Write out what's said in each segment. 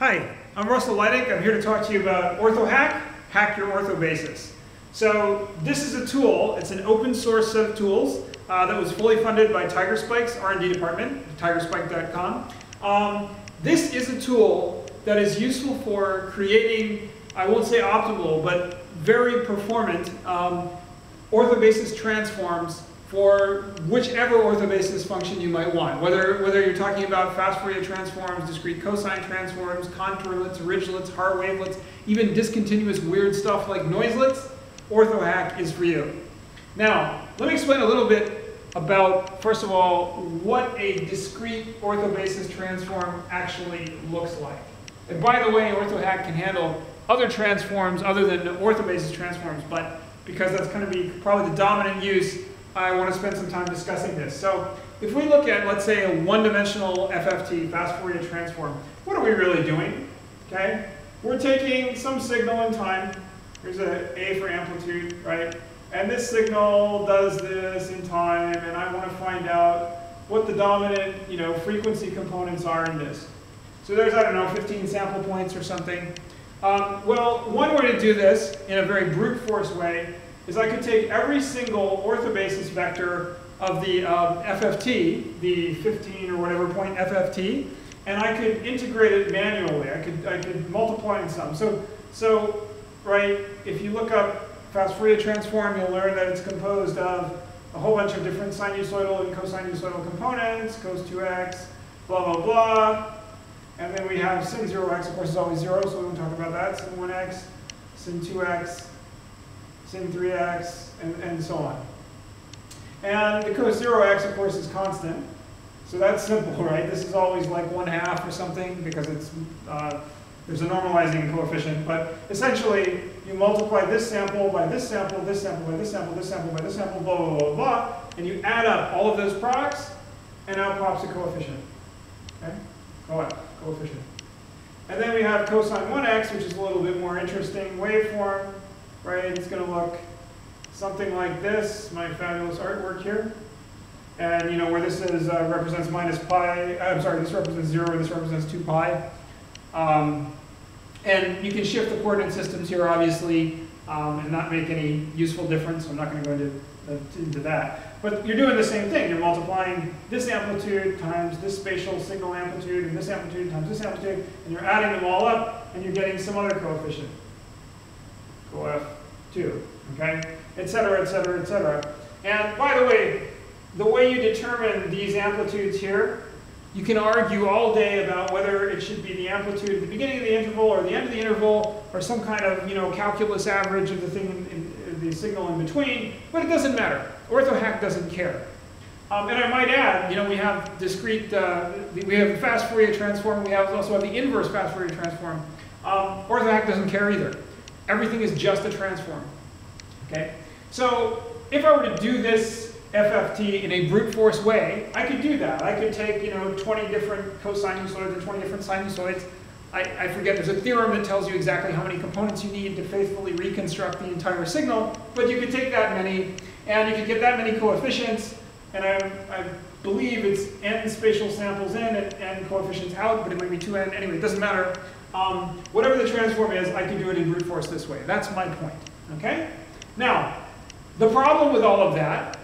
Hi, I'm Russell Leidig. I'm here to talk to you about Orthohack, Hack Your Ortho Basis. So this is a tool, it's an open source set of tools that was fully funded by TigerSpike's R&D department, tigerspike.com. This is a tool that is useful for creating, I won't say optimal, but very performant orthobasis transforms for whichever orthobasis function you might want. Whether you're talking about fast Fourier transforms, discrete cosine transforms, contourlets, ridgelets, Haar wavelets, even discontinuous weird stuff like noiselets, Orthohack is for you. Now, let me explain a little bit about, first of all, what a discrete orthobasis transform actually looks like. And by the way, Orthohack can handle other transforms other than orthobasis transforms, but because that's going to be probably the dominant use, I want to spend some time discussing this. So if we look at, let's say, a one-dimensional FFT, fast Fourier transform, what are we really doing? Okay, we're taking some signal in time. Here's an A for amplitude, right? And this signal does this in time, and I want to find out what the dominant, frequency components are in this. So there's, I don't know, 15 sample points or something. Well, one way to do this in a very brute force way is I could take every single orthobasis vector of the FFT, the 15 or whatever point FFT, and I could integrate it manually. I could multiply in some. So right, if you look up fast Fourier transform, you'll learn that it's composed of a whole bunch of different sinusoidal and cosinusoidal components, cos 2x, blah, blah, blah. And then we have sin 0x, of course, is always 0, so we won't talk about that. Sin 1x, sin 2x, sin 3x, and so on. And the cos 0x, of course, is constant. So that's simple, right? This is always like 1/2 or something because it's there's a normalizing coefficient. But essentially, you multiply this sample by this sample, this sample by this sample, this sample by this sample, blah, blah, blah, blah, and you add up all of those products, and out pops a coefficient. Okay? Coefficient. And then we have cosine 1x, which is a little bit more interesting waveform, right? It's going to look something like this, my fabulous artwork here. And where this is represents minus pi, I'm sorry, this represents 0, this represents 2 pi. And you can shift the coordinate systems here, obviously, and not make any useful difference. I'm not going to go into that. But you're doing the same thing. You're multiplying this amplitude times this spatial signal amplitude, and this amplitude times this amplitude, and you're adding them all up, and you're getting some other coefficient, coef2, okay, et cetera, et cetera, et cetera. And by the way you determine these amplitudes here, you can argue all day about whether it should be the amplitude at the beginning of the interval or the end of the interval or some kind of calculus average of the thing in the signal in between, but it doesn't matter. Orthohack doesn't care. And I might add, we have discrete, we have the fast Fourier transform, we also have the inverse fast Fourier transform. Orthohack doesn't care either. Everything is just a transform. Okay? So if I were to do this FFT in a brute force way, I could do that. I could take 20 different cosinusoids and 20 different sinusoids. I forget, there's a theorem that tells you exactly how many components you need to faithfully reconstruct the entire signal, but you could take that many, and you could get that many coefficients, and I believe it's n spatial samples in and n coefficients out, but it might be 2n. Anyway, it doesn't matter. Whatever the transform is, I can do it in brute force this way. That's my point. Okay? Now, the problem with all of that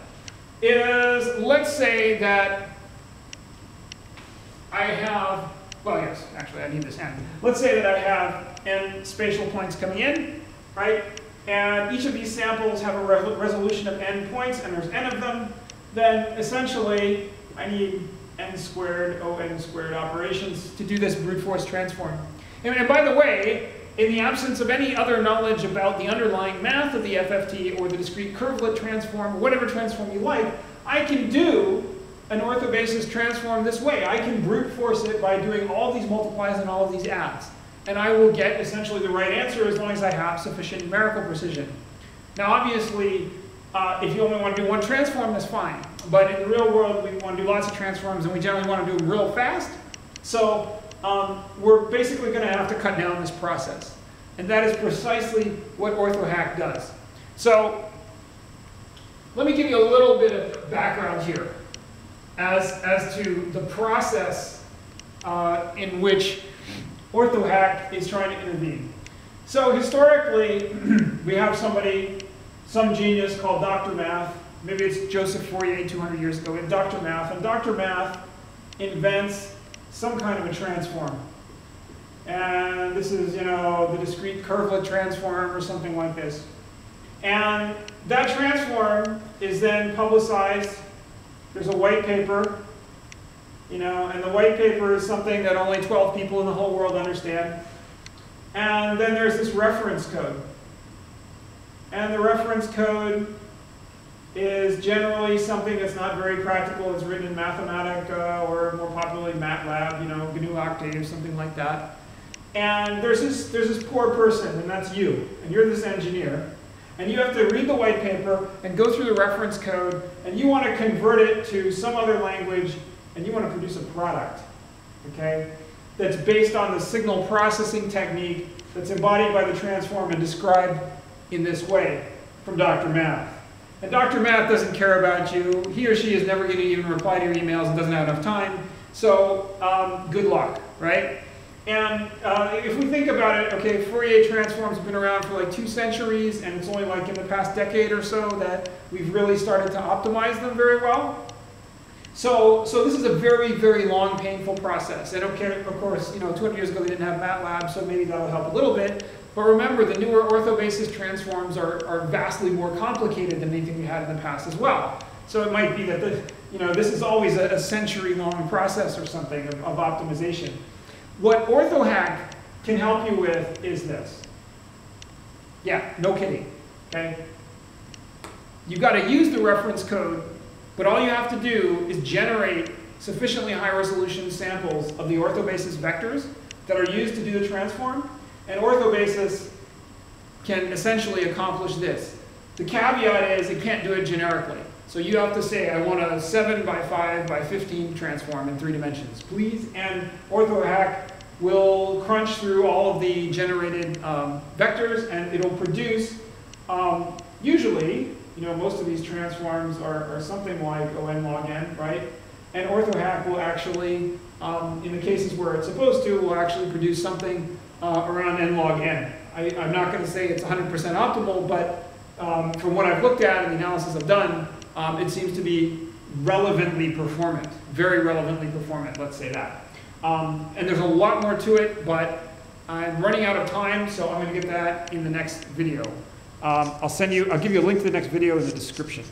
is, let's say that I have, well, yes, actually, I need this n. Let's say that I have n spatial points coming in, right? And each of these samples have a resolution of n points, and there's n of them. Then, essentially, I need n squared, O(n squared) operations to do this brute force transform. And by the way, in the absence of any other knowledge about the underlying math of the FFT or the discrete curvelet transform, or whatever transform you like, I can do an orthobasis transform this way. I can brute force it by doing all these multiplies and all of these adds. And I will get essentially the right answer as long as I have sufficient numerical precision. Now obviously, if you only want to do one transform, that's fine. But in the real world, we want to do lots of transforms, and we generally want to do them real fast. So we're basically going to have to cut down this process. And that is precisely what Orthohack does. So let me give you a little bit of background here as to the process in which Orthohack Orthohack is trying to intervene. So historically, we have some genius called Dr. Math. Maybe it's Joseph Fourier 200 years ago, and Dr. Math. And Dr. Math invents some kind of a transform. And this is, the discrete curvelet transform or something like this. And that transform is then publicized. There's a white paper, and the white paper is something that only 12 people in the whole world understand. And then there's this reference code. And the reference code is generally something that's not very practical. It's written in Mathematica or more popularly MATLAB, GNU Octave, something like that. And there's this poor person, and that's you. And you're this engineer. And you have to read the white paper and go through the reference code, and you want to convert it to some other language, and you want to produce a product, okay, that's based on the signal processing technique that's embodied by the transform and described in this way from Dr. Math. And Dr. Math doesn't care about you. He or she is never going to even reply to your emails and doesn't have enough time. So good luck, right? And if we think about it, okay, Fourier transforms have been around for like 2 centuries, and it's only like in the past decade or so that we've really started to optimize them very well. So this is a very, very long, painful process. And okay, of course, 200 years ago they didn't have MATLAB, so maybe that'll help a little bit. But remember, the newer orthobasis transforms are vastly more complicated than anything we had in the past as well. So it might be that this is always a century-long process or something of optimization. What Orthohack can help you with is this. Yeah, no kidding, okay? You've got to use the reference code, but all you have to do is generate sufficiently high-resolution samples of the orthobasis vectors that are used to do the transform, and orthobasis can essentially accomplish this. The caveat is it can't do it generically. So you have to say, I want a 7 by 5 by 15 transform in 3 dimensions, please. And Orthohack will crunch through all of the generated vectors, and it'll produce, usually, most of these transforms are something like O(n) log n, right? And Orthohack will actually, in the cases where it's supposed to, will actually produce something around n log n. I'm not going to say it's 100% optimal, but from what I've looked at and the analysis I've done, it seems to be relevantly performant, very relevantly performant, let's say that. And there's a lot more to it, but I'm running out of time, so I'm going to get that in the next video. I'll give you a link to the next video in the description.